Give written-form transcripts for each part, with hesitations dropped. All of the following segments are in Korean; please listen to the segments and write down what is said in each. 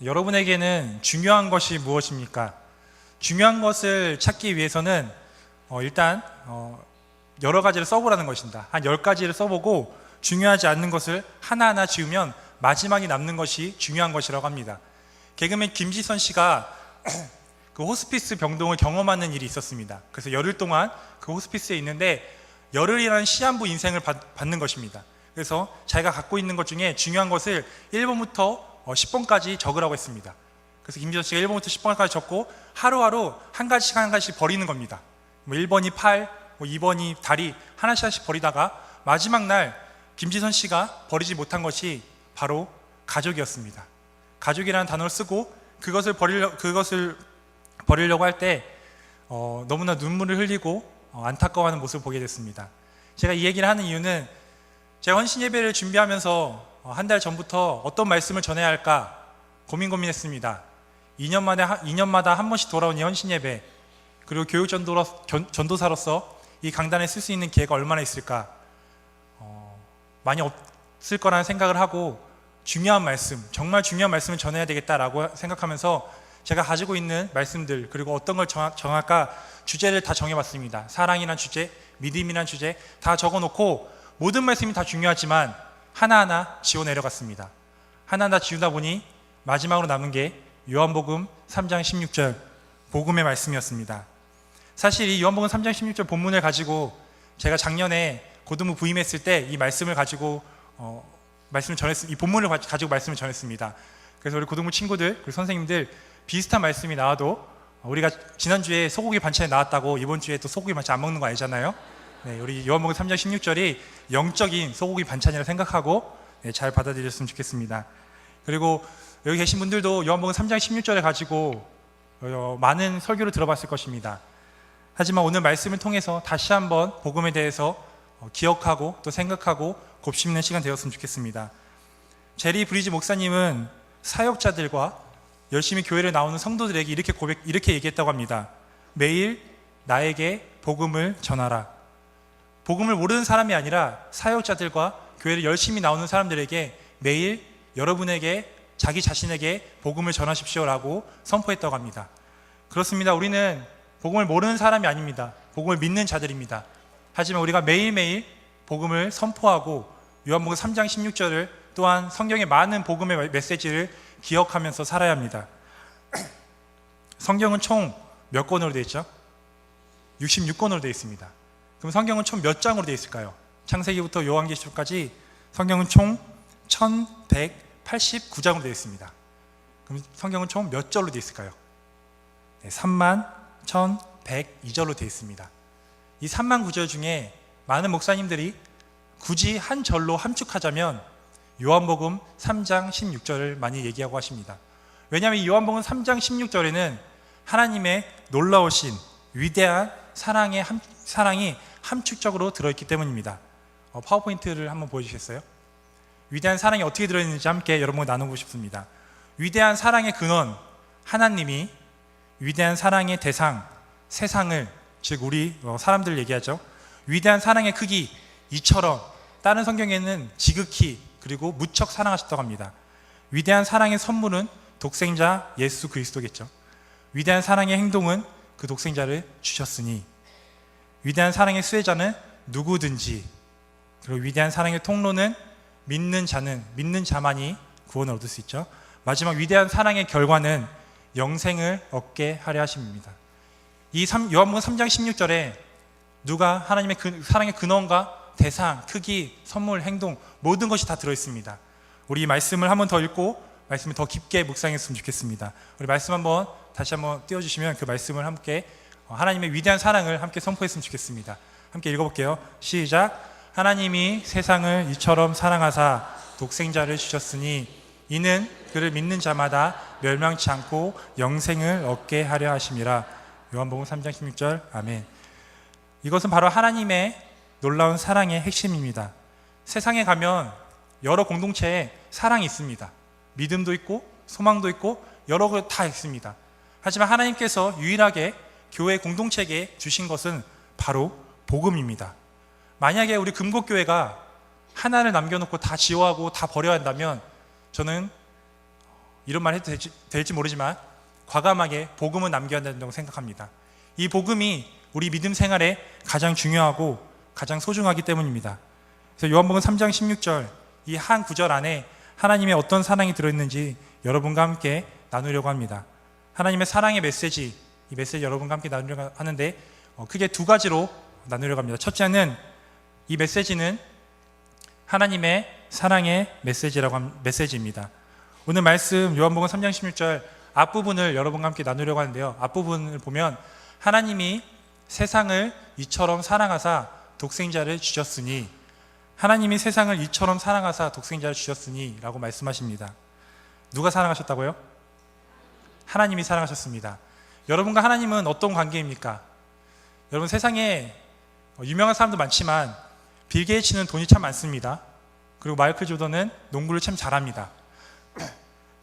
여러분에게는 중요한 것이 무엇입니까? 중요한 것을 찾기 위해서는 일단 여러 가지를 써보라는 것입니다. 한 10가지를 써보고 중요하지 않는 것을 하나하나 지우면 마지막에 남는 것이 중요한 것이라고 합니다. 개그맨 김지선 씨가 그 호스피스 병동을 경험하는 일이 있었습니다. 그래서 열흘 동안 그 호스피스에 있는데 열흘이라는 시한부 인생을 받는 것입니다. 그래서 자기가 갖고 있는 것 중에 중요한 것을 1번부터 10번까지 적으라고 했습니다. 그래서 김지선 씨가 1번부터 10번까지 적고 하루하루 한 가지씩 한 가지씩 버리는 겁니다. 1번이 팔, 2번이 다리, 하나씩 버리다가 마지막 날 김지선 씨가 버리지 못한 것이 바로 가족이었습니다. 가족이라는 단어를 쓰고 그것을 버리려고 할 때 너무나 눈물을 흘리고 안타까워하는 모습을 보게 됐습니다. 제가 이 얘기를 하는 이유는 제가 헌신 예배를 준비하면서 한 달 전부터 어떤 말씀을 전해야 할까 고민했습니다. 2년마다 한 번씩 돌아온 이 헌신 예배, 그리고 교육 전도사로서 이 강단에 쓸 수 있는 기회가 얼마나 있을까, 많이 없을 거라는 생각을 하고 중요한 말씀, 정말 중요한 말씀을 전해야 되겠다라고 생각하면서 제가 가지고 있는 말씀들, 그리고 어떤 걸 정할까 주제를 다 정해봤습니다. 사랑이란 주제, 믿음이란 주제 다 적어놓고 모든 말씀이 다 중요하지만 하나하나 지워 내려갔습니다. 하나하나 지우다 보니 마지막으로 남은 게 요한복음 3장 16절 복음의 말씀이었습니다. 사실 이 요한복음 3장 16절 본문을 가지고 제가 작년에 고등부 부임했을 때 이 말씀을 가지고 이 본문을 가지고 말씀을 전했습니다. 그래서 우리 고등부 친구들, 그리고 선생님들 비슷한 말씀이 나와도 우리가 지난주에 소고기 반찬이 나왔다고 이번 주에 또 소고기 반찬 안 먹는 거 아니잖아요. 네, 우리 요한복음 3장 16절이 영적인 소고기 반찬이라 생각하고 잘 받아들였으면 좋겠습니다. 그리고 여기 계신 분들도 요한복음 3장 16절을 가지고 많은 설교를 들어봤을 것입니다. 하지만 오늘 말씀을 통해서 다시 한번 복음에 대해서 기억하고 또 생각하고 곱씹는 시간 되었으면 좋겠습니다. 제리 브리지 목사님은 사역자들과 열심히 교회를 나오는 성도들에게 이렇게 얘기했다고 합니다. 매일 나에게 복음을 전하라. 복음을 모르는 사람이 아니라 사역자들과 교회를 열심히 나오는 사람들에게 매일 여러분에게 자기 자신에게 복음을 전하십시오라고 선포했다고 합니다. 그렇습니다. 우리는 복음을 모르는 사람이 아닙니다. 복음을 믿는 자들입니다. 하지만 우리가 매일매일 복음을 선포하고 요한복음 3장 16절을 또한 성경의 많은 복음의 메시지를 기억하면서 살아야 합니다. 성경은 총 몇 권으로 되어 있죠? 66권으로 되어 있습니다. 그럼 성경은 총 몇 장으로 되어 있을까요? 창세기부터 요한계시록까지 성경은 총 1189장으로 되어 있습니다. 그럼 성경은 총 몇 절로 되어 있을까요? 31,102절로 되어 있습니다. 이 39절 중에 많은 목사님들이 굳이 한 절로 함축하자면 요한복음 3장 16절을 많이 얘기하고 하십니다. 왜냐하면 이 요한복음 3장 16절에는 하나님의 놀라우신 위대한 사랑이 함축적으로 들어있기 때문입니다. 파워포인트를 한번 보여주시겠어요? 위대한 사랑이 어떻게 들어있는지 함께 여러분과 나누고 싶습니다. 위대한 사랑의 근원, 하나님이 위대한 사랑의 대상, 세상을, 즉 우리 사람들을 얘기하죠. 위대한 사랑의 크기, 이처럼, 다른 성경에는 지극히 그리고 무척 사랑하셨다고 합니다. 위대한 사랑의 선물은 독생자 예수 그리스도겠죠. 위대한 사랑의 행동은 그 독생자를 주셨으니, 위대한 사랑의 수혜자는 누구든지, 그리고 위대한 사랑의 통로는 믿는 자만이 구원을 얻을 수 있죠. 마지막 위대한 사랑의 결과는 영생을 얻게 하려 하심입니다. 이 요한복음 3장 16절에 누가 하나님의 사랑의 근원과 대상, 크기, 선물, 행동 모든 것이 다 들어있습니다. 우리 이 말씀을 한 번 더 읽고 말씀을 더 깊게 묵상했으면 좋겠습니다. 우리 말씀 다시 한번 띄워주시면 그 말씀을 함께 하나님의 위대한 사랑을 함께 선포했으면 좋겠습니다. 함께 읽어볼게요. 시작. 하나님이 세상을 이처럼 사랑하사 독생자를 주셨으니 이는 그를 믿는 자마다 멸망치 않고 영생을 얻게 하려 하심이라. 요한복음 3장 16절. 아멘. 이것은 바로 하나님의 놀라운 사랑의 핵심입니다. 세상에 가면 여러 공동체에 사랑이 있습니다. 믿음도 있고 소망도 있고 여러 것 다 있습니다. 하지만 하나님께서 유일하게 교회 공동체에게 주신 것은 바로 복음입니다. 만약에 우리 금곡교회가 하나를 남겨놓고 다 지워하고 다 버려야 한다면 저는 이런 말 해도 될지 모르지만 과감하게 복음은 남겨야 된다고 생각합니다. 이 복음이 우리 믿음 생활에 가장 중요하고 가장 소중하기 때문입니다. 그래서 요한복음 3장 16절 이 한 구절 안에 하나님의 어떤 사랑이 들어있는지 여러분과 함께 나누려고 합니다. 하나님의 사랑의 메시지, 이 메시지 여러분과 함께 나누려고 하는데 크게 두 가지로 나누려고 합니다. 첫째는 이 메시지는 하나님의 사랑의 메시지입니다. 오늘 말씀 요한복음 3장 16절 앞부분을 여러분과 함께 나누려고 하는데요. 앞부분을 보면 하나님이 세상을 이처럼 사랑하사 독생자를 주셨으니, 하나님이 세상을 이처럼 사랑하사 독생자를 주셨으니 라고 말씀하십니다. 누가 사랑하셨다고요? 하나님이 사랑하셨습니다. 여러분과 하나님은 어떤 관계입니까? 여러분, 세상에 유명한 사람도 많지만 빌 게이츠는 돈이 참 많습니다. 그리고 마이클 조던은 농구를 참 잘합니다.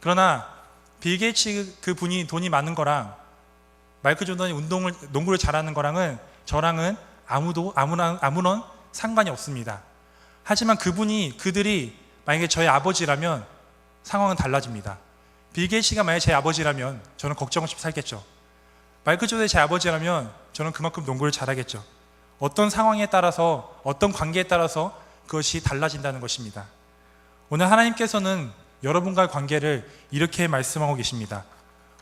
그러나 빌 게이츠 그 분이 돈이 많은 거랑 마이클 조던이 농구를 잘하는 거랑은 저랑은 아무런 상관이 없습니다. 하지만 그들이 만약에 저의 아버지라면 상황은 달라집니다. 빌 게이츠가 만약에 제 아버지라면 저는 걱정 없이 살겠죠. 마이클 조던이 제 아버지라면 저는 그만큼 농구를 잘하겠죠. 어떤 상황에 따라서, 어떤 관계에 따라서 그것이 달라진다는 것입니다. 오늘 하나님께서는 여러분과의 관계를 이렇게 말씀하고 계십니다.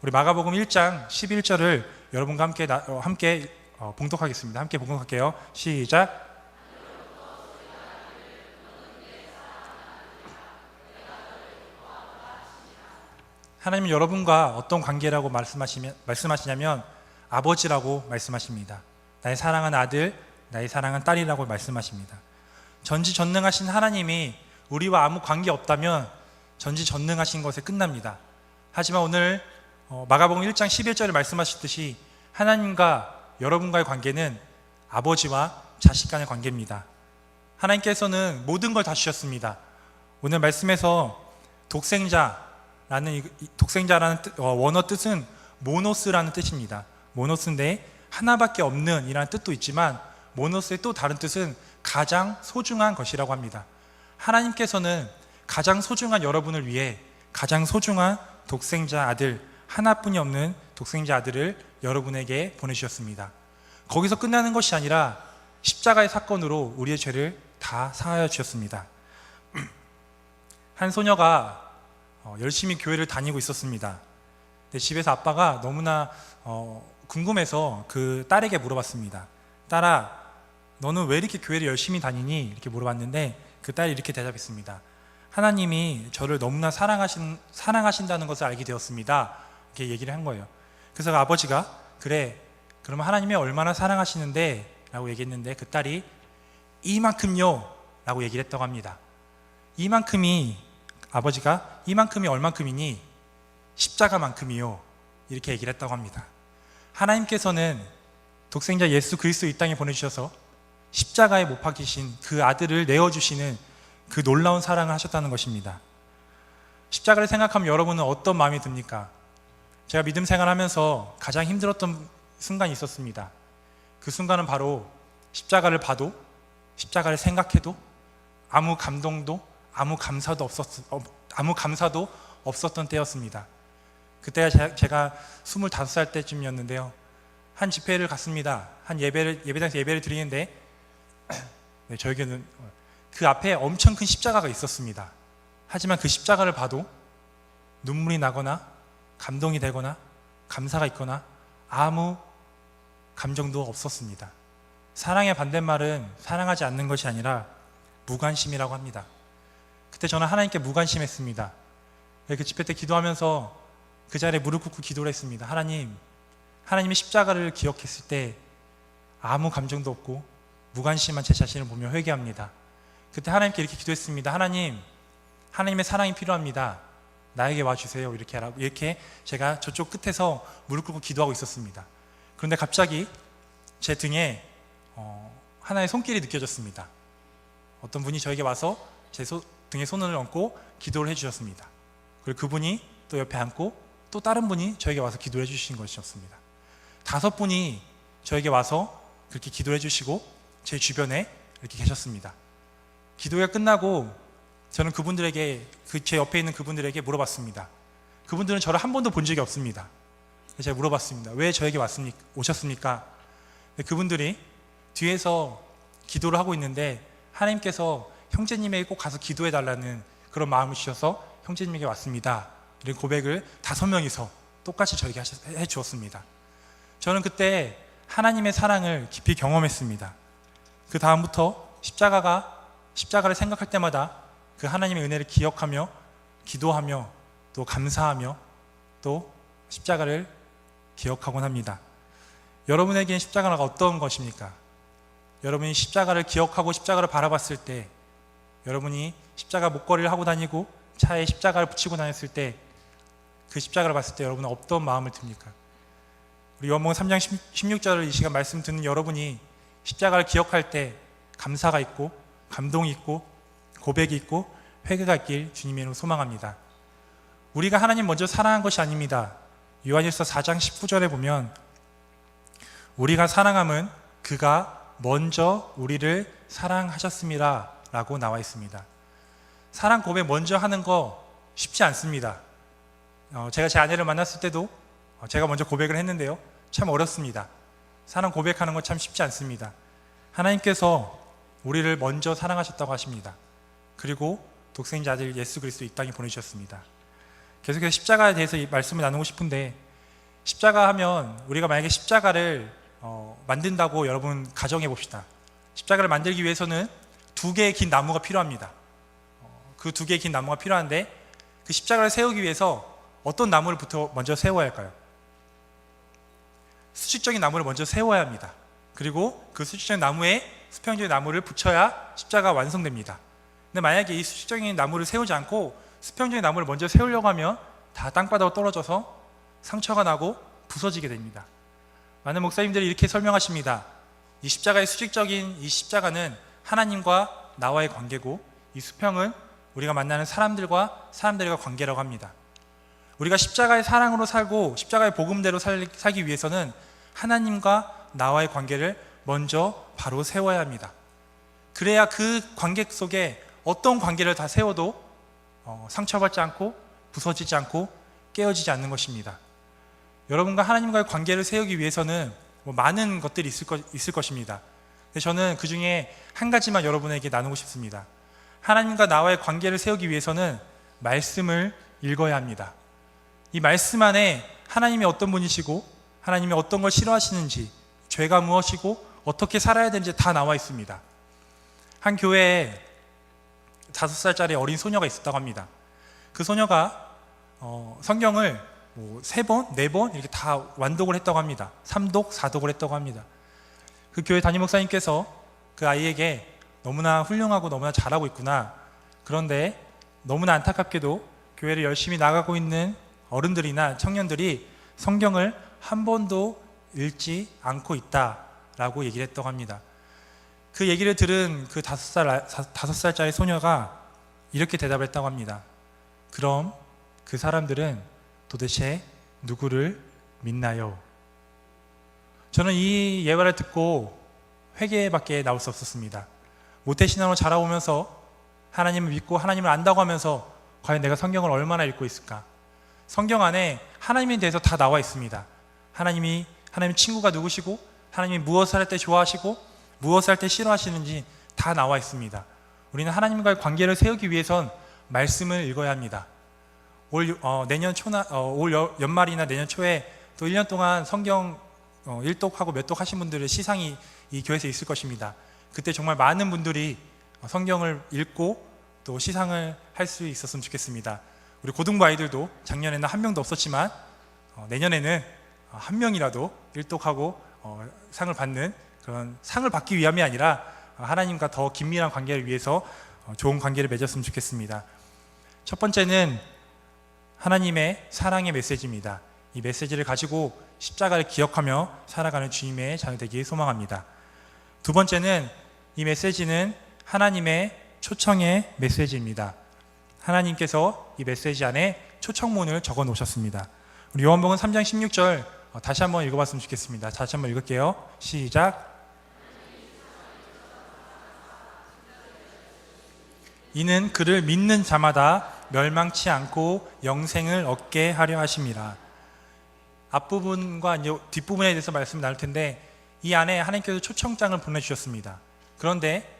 우리 마가복음 1장 11절을 여러분과 함께 봉독하겠습니다. 함께 봉독할게요. 시작. 하나님은 여러분과 어떤 관계라고 말씀하시냐면 아버지라고 말씀하십니다. 나의 사랑하는 아들, 나의 사랑하는 딸이라고 말씀하십니다. 전지전능하신 하나님이 우리와 아무 관계 없다면 전지전능하신 것에 끝납니다. 하지만 오늘 마가복음 1장 11절에 말씀하셨듯이 하나님과 여러분과의 관계는 아버지와 자식 간의 관계입니다. 하나님께서는 모든 걸 다 주셨습니다. 오늘 말씀에서 독생자라는 원어 뜻은 모노스라는 뜻입니다. 모노스인데 하나밖에 없는 이라는 뜻도 있지만 모노스의 또 다른 뜻은 가장 소중한 것이라고 합니다. 하나님께서는 가장 소중한 여러분을 위해 가장 소중한 독생자 아들, 하나뿐이 없는 독생자 아들을 여러분에게 보내주셨습니다. 거기서 끝나는 것이 아니라 십자가의 사건으로 우리의 죄를 다 사하여 주셨습니다. 한 소녀가 열심히 교회를 다니고 있었습니다. 근데 집에서 아빠가 너무나 궁금해서 그 딸에게 물어봤습니다. 딸아, 너는 왜 이렇게 교회를 열심히 다니니? 이렇게 물어봤는데 그 딸이 이렇게 대답했습니다. 하나님이 저를 너무나 사랑하신다는 것을 알게 되었습니다. 이렇게 얘기를 한 거예요. 그래서 아버지가 그래, 그러면 하나님이 얼마나 사랑하시는데? 라고 얘기했는데 그 딸이 이만큼요 라고 얘기를 했다고 합니다. 아버지가 이만큼이 얼만큼이니? 십자가만큼이요, 이렇게 얘기를 했다고 합니다. 하나님께서는 독생자 예수 그리스도 이 땅에 보내주셔서 십자가에 못 박히신 그 아들을 내어주시는 그 놀라운 사랑을 하셨다는 것입니다. 십자가를 생각하면 여러분은 어떤 마음이 듭니까? 제가 믿음 생활하면서 가장 힘들었던 순간이 있었습니다. 그 순간은 바로 십자가를 봐도, 십자가를 생각해도 아무 감동도 아무 감사도 없었던 때였습니다. 그때가 제가 25살 때쯤이었는데요. 한 집회를 갔습니다. 한 예배당에서 예배를 드리는데 네, 저에게는 그 앞에 엄청 큰 십자가가 있었습니다. 하지만 그 십자가를 봐도 눈물이 나거나 감동이 되거나 감사가 있거나 아무 감정도 없었습니다. 사랑의 반대말은 사랑하지 않는 것이 아니라 무관심이라고 합니다. 그때 저는 하나님께 무관심했습니다. 그 집회 때 기도하면서 그 자리에 무릎 꿇고 기도를 했습니다. 하나님이 십자가를 기억했을 때 아무 감정도 없고 무관심한 제 자신을 보며 회개합니다. 그때 하나님께 이렇게 기도했습니다. 하나님의 사랑이 필요합니다. 나에게 와주세요. 이렇게 제가 저쪽 끝에서 무릎 꿇고 기도하고 있었습니다. 그런데 갑자기 제 등에 하나의 손길이 느껴졌습니다. 어떤 분이 저에게 와서 제 등에 손을 얹고 기도를 해주셨습니다. 그리고 그분이 또 옆에 앉고 또 다른 분이 저에게 와서 기도를 해주신 것이었습니다. 5분이 저에게 와서 그렇게 기도를 해주시고 제 주변에 이렇게 계셨습니다. 기도가 끝나고 저는 제 옆에 있는 그분들에게 물어봤습니다. 그분들은 저를 한 번도 본 적이 없습니다. 그래서 제가 물어봤습니다. 왜 저에게 오셨습니까? 그분들이 뒤에서 기도를 하고 있는데 하나님께서 형제님에게 꼭 가서 기도해 달라는 그런 마음을 주셔서 형제님에게 왔습니다. 이런 고백을 5명이서 똑같이 저에게 해 주었습니다. 저는 그때 하나님의 사랑을 깊이 경험했습니다. 그 다음부터 십자가를 생각할 때마다 그 하나님의 은혜를 기억하며 기도하며 또 감사하며 또 십자가를 기억하곤 합니다. 여러분에게는 십자가가 어떤 것입니까? 여러분이 십자가를 기억하고 십자가를 바라봤을 때, 여러분이 십자가 목걸이를 하고 다니고 차에 십자가를 붙이고 다녔을 때, 그 십자가를 봤을 때 여러분은 어떤 마음을 듭니까? 우리 요한복음 3장 16절을 이 시간 말씀 듣는 여러분이 십자가를 기억할 때 감사가 있고 감동이 있고 고백이 있고 회개가 있길 주님의 이름으로 소망합니다. 우리가 하나님 먼저 사랑한 것이 아닙니다. 요한일서 4장 19절에 보면 우리가 사랑함은 그가 먼저 우리를 사랑하셨습니다 라고 나와 있습니다. 사랑 고백 먼저 하는 거 쉽지 않습니다. 제가 제 아내를 만났을 때도 제가 먼저 고백을 했는데요, 참 어렵습니다. 사랑 고백하는 거 참 쉽지 않습니다. 하나님께서 우리를 먼저 사랑하셨다고 하십니다. 그리고 독생자 아들 예수 그리스도 이 땅에 보내주셨습니다. 계속해서 십자가에 대해서 이 말씀을 나누고 싶은데, 십자가 하면 우리가 만약에 십자가를 만든다고 여러분 가정해 봅시다. 십자가를 만들기 위해서는 2개의 긴 나무가 필요합니다. 그 2개의 긴 나무가 필요한데, 그 십자가를 세우기 위해서 어떤 나무를 먼저 세워야 할까요? 수직적인 나무를 먼저 세워야 합니다. 그리고 그 수직적인 나무에 수평적인 나무를 붙여야 십자가가 완성됩니다. 근데 만약에 이 수직적인 나무를 세우지 않고 수평적인 나무를 먼저 세우려고 하면 다 땅바닥으로 떨어져서 상처가 나고 부서지게 됩니다. 많은 목사님들이 이렇게 설명하십니다. 이 십자가의 수직적인 이 십자가는 하나님과 나와의 관계고, 이 수평은 우리가 만나는 사람들과 관계라고 합니다. 우리가 십자가의 사랑으로 살고 십자가의 복음대로 살기 위해서는 하나님과 나와의 관계를 먼저 바로 세워야 합니다. 그래야 그 관계 속에 어떤 관계를 다 세워도 상처받지 않고 부서지지 않고 깨어지지 않는 것입니다. 여러분과 하나님과의 관계를 세우기 위해서는 많은 것들이 있을 것입니다. 저는 그 중에 한 가지만 여러분에게 나누고 싶습니다. 하나님과 나와의 관계를 세우기 위해서는 말씀을 읽어야 합니다. 이 말씀 안에 하나님이 어떤 분이시고 하나님이 어떤 걸 싫어하시는지, 죄가 무엇이고 어떻게 살아야 되는지 다 나와 있습니다. 한 교회에 5살짜리 어린 소녀가 있었다고 합니다. 그 소녀가 성경을 3번, 4번 이렇게 다 완독을 했다고 합니다. 3독, 4독을 했다고 합니다. 그 교회 담임 목사님께서 그 아이에게 너무나 훌륭하고 너무나 잘하고 있구나, 그런데 너무나 안타깝게도 교회를 열심히 나가고 있는 어른들이나 청년들이 성경을 한 번도 읽지 않고 있다라고 얘기를 했다고 합니다. 그 얘기를 들은 그 5살짜리 소녀가 이렇게 대답을 했다고 합니다. 그럼 그 사람들은 도대체 누구를 믿나요? 저는 이 예화를 듣고 회개밖에 나올 수 없었습니다. 모태신앙으로 자라오면서 하나님을 믿고 하나님을 안다고 하면서 과연 내가 성경을 얼마나 읽고 있을까? 성경 안에 하나님에 대해서 다 나와 있습니다. 하나님 친구가 누구시고, 하나님이 무엇을 할 때 좋아하시고 무엇을 할 때 싫어하시는지 다 나와 있습니다. 우리는 하나님과의 관계를 세우기 위해선 말씀을 읽어야 합니다. 올 연말이나 내년 초에 또 1년 동안 성경 1독하고 몇 독 하신 분들의 시상이 이 교회에서 있을 것입니다. 그때 정말 많은 분들이 성경을 읽고 또 시상을 할 수 있었으면 좋겠습니다. 우리 고등부 아이들도 작년에는 한 명도 없었지만 내년에는 한 명이라도 1독하고 상을 받는, 그런 상을 받기 위함이 아니라 하나님과 더 긴밀한 관계를 위해서 좋은 관계를 맺었으면 좋겠습니다. 첫 번째는 하나님의 사랑의 메시지입니다. 이 메시지를 가지고 십자가를 기억하며 살아가는 주님의 자녀 되기 소망합니다. 두 번째는 이 메시지는 하나님의 초청의 메시지입니다. 하나님께서 이 메시지 안에 초청문을 적어 놓으셨습니다. 우리 요한복음 3장 16절 다시 한번 읽어봤으면 좋겠습니다. 다시 한번 읽을게요. 시작. 이는 그를 믿는 자마다 멸망치 않고 영생을 얻게 하려 하심이라. 앞부분과 이제 뒷부분에 대해서 말씀을 나눌 텐데, 이 안에 하나님께서 초청장을 보내주셨습니다. 그런데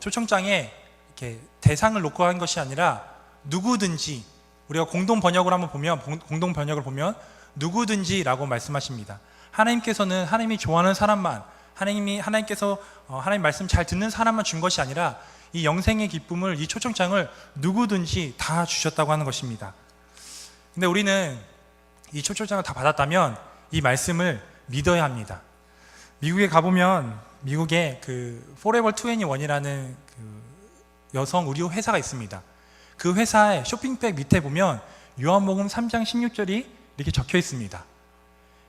초청장에 이렇게 대상을 놓고 한 것이 아니라 누구든지, 우리가 공동 번역을 한번 보면, 공동 번역을 보면 누구든지라고 말씀하십니다. 하나님께서는 하나님이 좋아하는 사람만, 하나님께서 하나님 말씀 잘 듣는 사람만 준 것이 아니라 이 영생의 기쁨을, 이 초청장을 누구든지 다 주셨다고 하는 것입니다. 근데 우리는 이 초청장을 다 받았다면 이 말씀을 믿어야 합니다. 미국에 가보면 미국에 그 Forever 21이라는 그 여성 의류 회사가 있습니다. 그 회사의 쇼핑백 밑에 보면 요한복음 3장 16절이 이렇게 적혀 있습니다.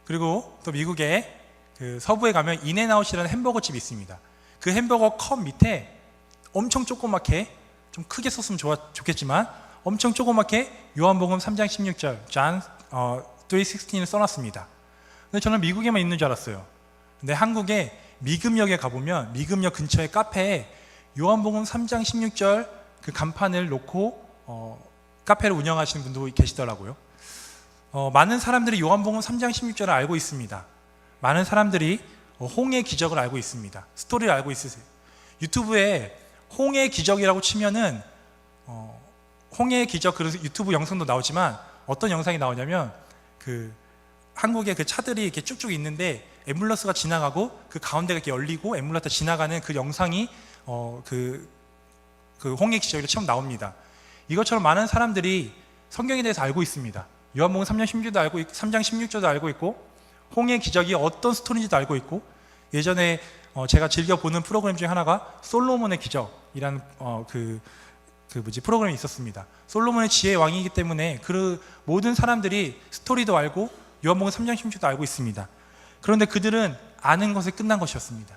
그리고 또 미국의 그 서부에 가면 인앤아웃이라는 햄버거 집이 있습니다. 그 햄버거 컵 밑에 엄청 조그맣게, 좀 크게 썼으면 좋겠지만 엄청 조그맣게 요한복음 3장 16절 John 3:16을 써놨습니다. 근데 저는 미국에만 있는 줄 알았어요. 근데 한국에 미금역에 가보면 미금역 근처의 카페에 요한복음 3장 16절 그 간판을 놓고 카페를 운영하시는 분도 계시더라고요. 많은 사람들이 요한복음 3장 16절을 알고 있습니다. 많은 사람들이 홍해 기적을 알고 있습니다. 스토리를 알고 있으세요. 유튜브에 홍해 기적이라고 치면은 홍해 기적, 그래서 유튜브 영상도 나오지만 어떤 영상이 나오냐면 그 한국에 그 차들이 이렇게 쭉쭉 있는데 앰뷸런스가 지나가고 그 가운데가 이렇게 열리고 앰뷸런스가 지나가는 그 영상이 그 홍해 기적으로 처음 나옵니다. 이것처럼 많은 사람들이 성경에 대해서 알고 있습니다. 요한복음 3장 16절도 알고 있고 3장 16절도 알고 있고 홍해 기적이 어떤 스토리인지도 알고 있고, 예전에 제가 즐겨 보는 프로그램 중에 하나가 솔로몬의 기적이라는 프로그램이 있었습니다. 솔로몬의 지혜의 왕이기 때문에 그 모든 사람들이 스토리도 알고 요한복음 3장 16절도 알고 있습니다. 그런데 그들은 아는 것에 끝난 것이었습니다.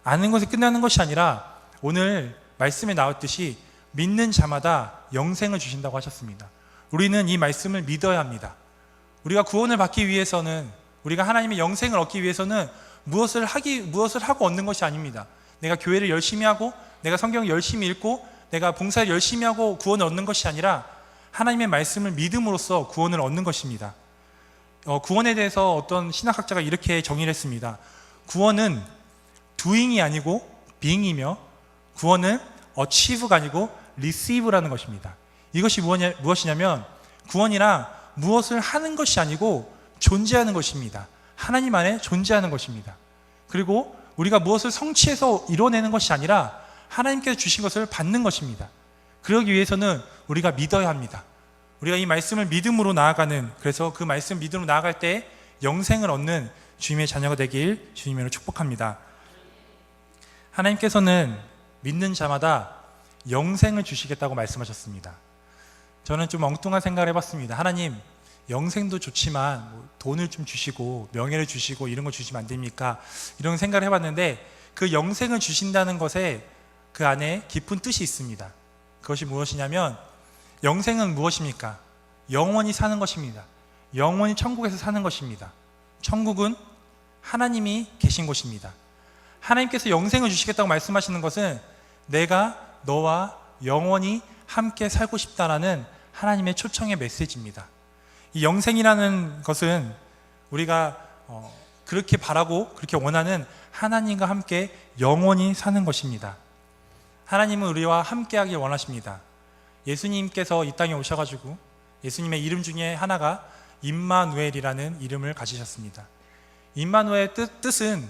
아는 것에 끝나는 것이 아니라 오늘 말씀에 나왔듯이 믿는 자마다 영생을 주신다고 하셨습니다. 우리는 이 말씀을 믿어야 합니다. 우리가 구원을 받기 위해서는, 우리가 하나님의 영생을 얻기 위해서는 무엇을 하고 얻는 것이 아닙니다. 내가 교회를 열심히 하고 내가 성경을 열심히 읽고 내가 봉사를 열심히 하고 구원을 얻는 것이 아니라 하나님의 말씀을 믿음으로써 구원을 얻는 것입니다. 구원에 대해서 어떤 신학학자가 이렇게 정의를 했습니다. 구원은 doing이 아니고 being이며, 구원은 achieve가 아니고 receive라는 것입니다. 이것이 무엇이냐면 구원이란 무엇을 하는 것이 아니고 존재하는 것입니다. 하나님 안에 존재하는 것입니다. 그리고 우리가 무엇을 성취해서 이뤄내는 것이 아니라 하나님께서 주신 것을 받는 것입니다. 그러기 위해서는 우리가 믿어야 합니다. 우리가 이 말씀을 믿음으로 나아가는, 그래서 그 말씀 믿음으로 나아갈 때 영생을 얻는 주님의 자녀가 되길 주님으로 축복합니다. 하나님께서는 믿는 자마다 영생을 주시겠다고 말씀하셨습니다. 저는 좀 엉뚱한 생각을 해봤습니다. 하나님, 영생도 좋지만 돈을 좀 주시고 명예를 주시고 이런 거 주시면 안 됩니까? 이런 생각을 해봤는데, 그 영생을 주신다는 것에 그 안에 깊은 뜻이 있습니다. 그것이 무엇이냐면, 영생은 무엇입니까? 영원히 사는 것입니다. 영원히 천국에서 사는 것입니다. 천국은 하나님이 계신 곳입니다. 하나님께서 영생을 주시겠다고 말씀하시는 것은 내가 너와 영원히 함께 살고 싶다라는 하나님의 초청의 메시지입니다. 이 영생이라는 것은 우리가 그렇게 바라고 그렇게 원하는 하나님과 함께 영원히 사는 것입니다. 하나님은 우리와 함께 하길 원하십니다. 예수님께서 이 땅에 오셔가지고 예수님의 이름 중에 하나가 임마누엘이라는 이름을 가지셨습니다. 임마누엘의 뜻은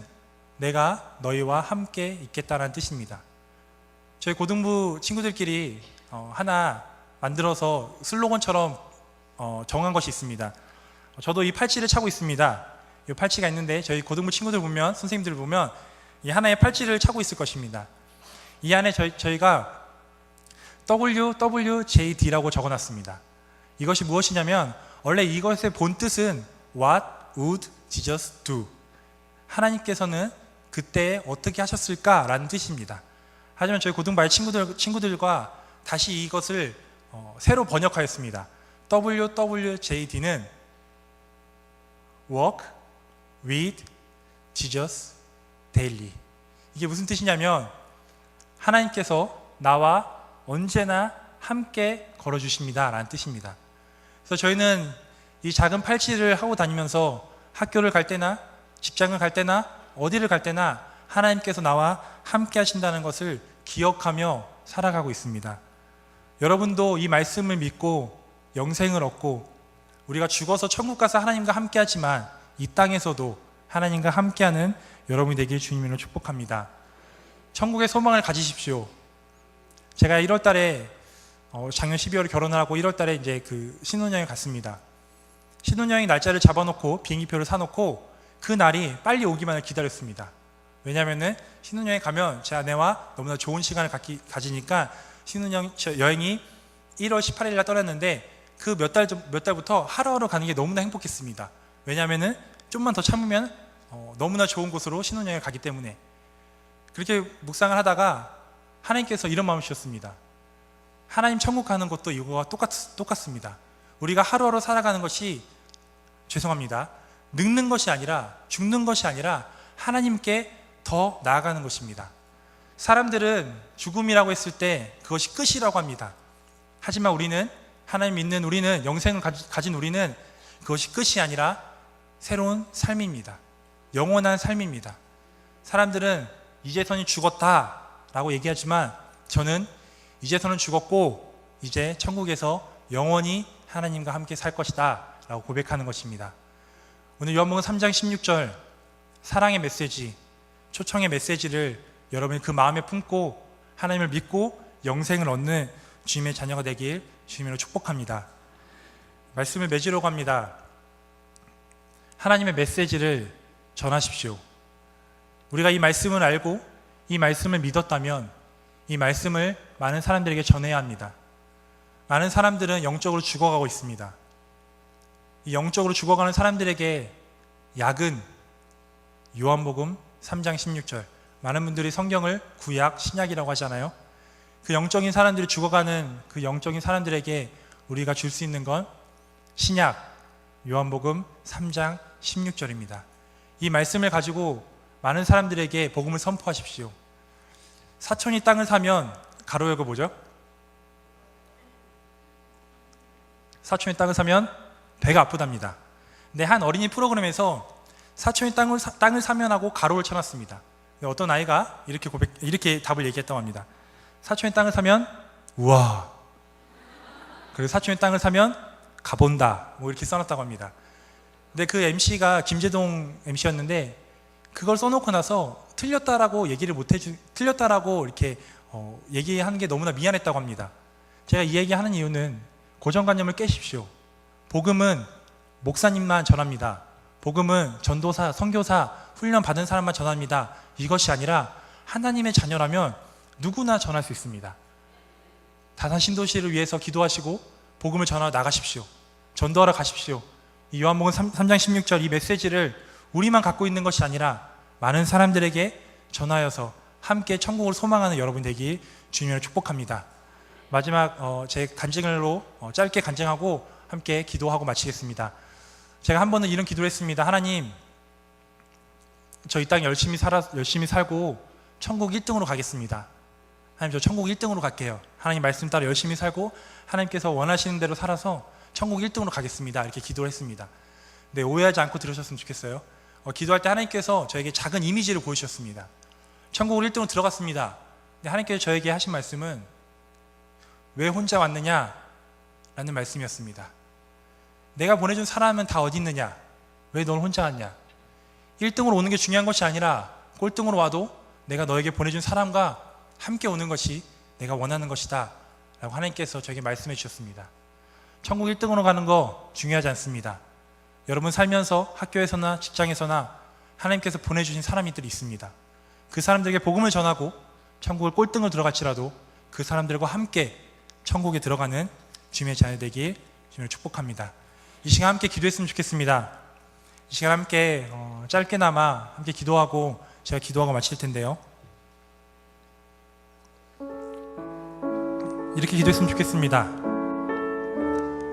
내가 너희와 함께 있겠다라는 뜻입니다. 저희 고등부 친구들끼리 하나 만들어서 슬로건처럼 정한 것이 있습니다. 저도 이 팔찌를 차고 있습니다. 이 팔찌가 있는데 저희 고등부 친구들 보면, 선생님들 보면 이 하나의 팔찌를 차고 있을 것입니다. 이 안에 저희가 WWJD라고 적어놨습니다. 이것이 무엇이냐면, 원래 이것의 본 뜻은 What would Jesus do? 하나님께서는 그때 어떻게 하셨을까라는 뜻입니다. 하지만 저희 고등부 친구들과 다시 이것을 새로 번역하였습니다. WWJD는 Walk with Jesus daily. 이게 무슨 뜻이냐면, 하나님께서 나와 언제나 함께 걸어주십니다 라는 뜻입니다. 그래서 저희는 이 작은 팔찌를 하고 다니면서 학교를 갈 때나 직장을 갈 때나 어디를 갈 때나 하나님께서 나와 함께 하신다는 것을 기억하며 살아가고 있습니다. 여러분도 이 말씀을 믿고 영생을 얻고 우리가 죽어서 천국 가서 하나님과 함께 하지만 이 땅에서도 하나님과 함께하는 여러분이 되길 주님으로 축복합니다. 천국의 소망을 가지십시오. 제가 1월 달에 작년 12월에 결혼을 하고 1월 달에 이제 그 신혼여행 갔습니다. 신혼여행 날짜를 잡아놓고 비행기표를 사놓고 그 날이 빨리 오기만을 기다렸습니다. 왜냐하면 신혼여행 가면 제 아내와 너무나 좋은 시간을 가지니까 신혼여행이 1월 18일 날 떠났는데 그 몇 달부터 하루하루 가는 게 너무나 행복했습니다. 왜냐하면 좀만 더 참으면 너무나 좋은 곳으로 신혼여행을 가기 때문에. 그렇게 묵상을 하다가 하나님께서 이런 마음을 주셨습니다. 하나님 천국 가는 것도 이거와 똑같습니다. 우리가 하루하루 살아가는 것이 죄송합니다. 늙는 것이 아니라 죽는 것이 아니라 하나님께 더 나아가는 것입니다. 사람들은 죽음이라고 했을 때 그것이 끝이라고 합니다. 하지만 우리는 하나님 믿는 우리는 영생을 가진 우리는 그것이 끝이 아니라 새로운 삶입니다. 영원한 삶입니다. 사람들은 이제서는 죽었다 라고 얘기하지만 저는 이제서는 죽었고 이제 천국에서 영원히 하나님과 함께 살 것이다 라고 고백하는 것입니다. 오늘 요한복음 3장 16절 사랑의 메시지, 초청의 메시지를 여러분이 그 마음에 품고 하나님을 믿고 영생을 얻는 주님의 자녀가 되길 주님으로 축복합니다. 말씀을 맺으려고 합니다. 하나님의 메시지를 전하십시오. 우리가 이 말씀을 알고 이 말씀을 믿었다면 이 말씀을 많은 사람들에게 전해야 합니다. 많은 사람들은 영적으로 죽어가고 있습니다. 이 영적으로 죽어가는 사람들에게 약은 요한복음 3장 16절, 많은 분들이 성경을 구약, 신약이라고 하잖아요. 그 영적인 사람들이 죽어가는 그 영적인 사람들에게 우리가 줄 수 있는 건 신약 요한복음 3장 16절입니다. 이 말씀을 가지고 많은 사람들에게 복음을 선포하십시오. 사촌이 땅을 사면 가로 열고 뭐죠? 사촌이 땅을 사면 배가 아프답니다. 근데 한 어린이 프로그램에서 사촌이 땅을 사면 하고 가로를 쳐놨습니다. 어떤 아이가 이렇게 답을 얘기했다고 합니다. 사촌이 땅을 사면 우와, 그리고 사촌이 땅을 사면 가본다 뭐 이렇게 써놨다고 합니다. 근데 그 MC가 김재동 MC였는데 그걸 써놓고 나서 틀렸다라고 틀렸다라고 이렇게 얘기하는 게 너무나 미안했다고 합니다. 제가 이 얘기하는 이유는 고정관념을 깨십시오. 복음은 목사님만 전합니다. 복음은 전도사, 선교사, 훈련 받은 사람만 전합니다. 이것이 아니라 하나님의 자녀라면 누구나 전할 수 있습니다. 다산 신도시를 위해서 기도하시고 복음을 전하러 나가십시오. 전도하러 가십시오. 이 요한복음 3장 16절 이 메시지를 우리만 갖고 있는 것이 아니라 많은 사람들에게 전하여서 함께 천국을 소망하는 여러분 되기 주님을 축복합니다. 마지막 제 간증으로 짧게 간증하고 함께 기도하고 마치겠습니다. 제가 한 번은 이런 기도를 했습니다. 하나님, 저 이 땅 열심히 살고 천국 1등으로 가겠습니다. 하나님, 저 천국 1등으로 갈게요. 하나님 말씀 따라 열심히 살고 하나님께서 원하시는 대로 살아서 천국 1등으로 가겠습니다. 이렇게 기도를 했습니다. 네, 오해하지 않고 들으셨으면 좋겠어요. 기도할 때 하나님께서 저에게 작은 이미지를 보여주셨습니다. 천국을 1등으로 들어갔습니다. 근데 하나님께서 저에게 하신 말씀은 왜 혼자 왔느냐? 라는 말씀이었습니다. 내가 보내준 사람은 다 어디 있느냐? 왜 넌 혼자 왔냐? 1등으로 오는 게 중요한 것이 아니라 꼴등으로 와도 내가 너에게 보내준 사람과 함께 오는 것이 내가 원하는 것이다 라고 하나님께서 저에게 말씀해 주셨습니다. 천국 1등으로 가는 거 중요하지 않습니다. 여러분 살면서 학교에서나 직장에서나 하나님께서 보내주신 사람들이 있습니다. 그 사람들에게 복음을 전하고 천국을 꼴등으로 들어갈지라도 그 사람들과 함께 천국에 들어가는 주님의 자녀 되길 주님을 축복합니다. 이 시간 함께 기도했으면 좋겠습니다. 이 시간 함께 짧게나마 함께 기도하고 제가 기도하고 마칠 텐데요. 이렇게 기도했으면 좋겠습니다.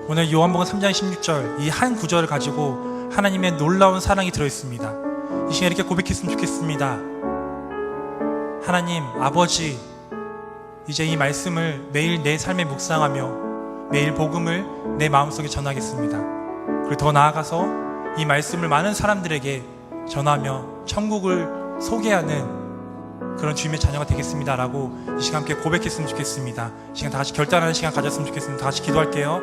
오늘 요한복음 3장 16절 이 한 구절을 가지고 하나님의 놀라운 사랑이 들어있습니다. 이 시간 이렇게 고백했으면 좋겠습니다. 하나님 아버지, 이제 이 말씀을 매일 내 삶에 묵상하며 매일 복음을 내 마음속에 전하겠습니다. 그리고 더 나아가서 이 말씀을 많은 사람들에게 전하며 천국을 소개하는 그런 주님의 자녀가 되겠습니다 라고 이 시간 함께 고백했으면 좋겠습니다. 이 시간 다 같이 결단하는 시간 가졌으면 좋겠습니다. 다 같이 기도할게요.